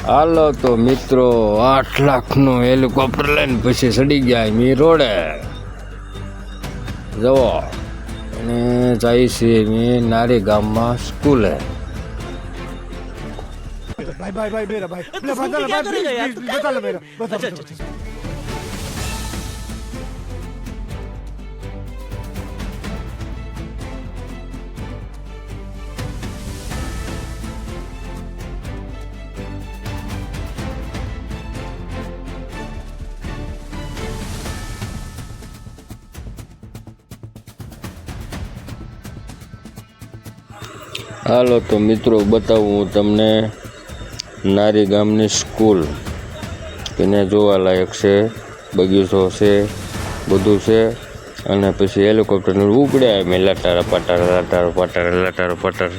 હાલો તો મિત્રો 8 લાખનું હેલિકોપ્ટર લઈને પછી ચડી ગયા મી રોડે જવો અને જાય છે મી નારી ગામમાં સ્કૂલે. भाई भाई भाई मेरा भाई बता लो मेरा बता હાલો તો મિત્રો બતાવું હું તમને નારી ગામની સ્કૂલ તેને જોવાલાયક છે, બગીચો છે, બધું છે. અને પછી હેલિકોપ્ટર ઉપડે મેં લટાર પટાર લટાર પટાર લટાર પટાર.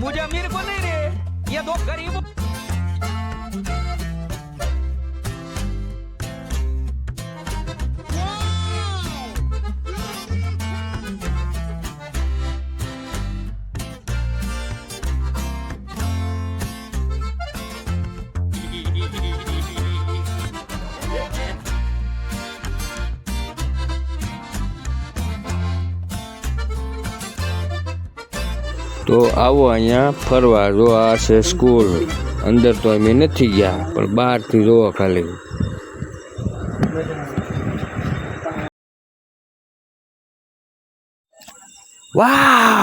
मुझे अमीर को नहीं रे, ये दो गरीब. તો આવો અહીંયા ફરવા. જો આ છે સ્કૂલ. અંદર તો અમે નથી ગયા પણ બહારથી જોવો ખાલી. વાહ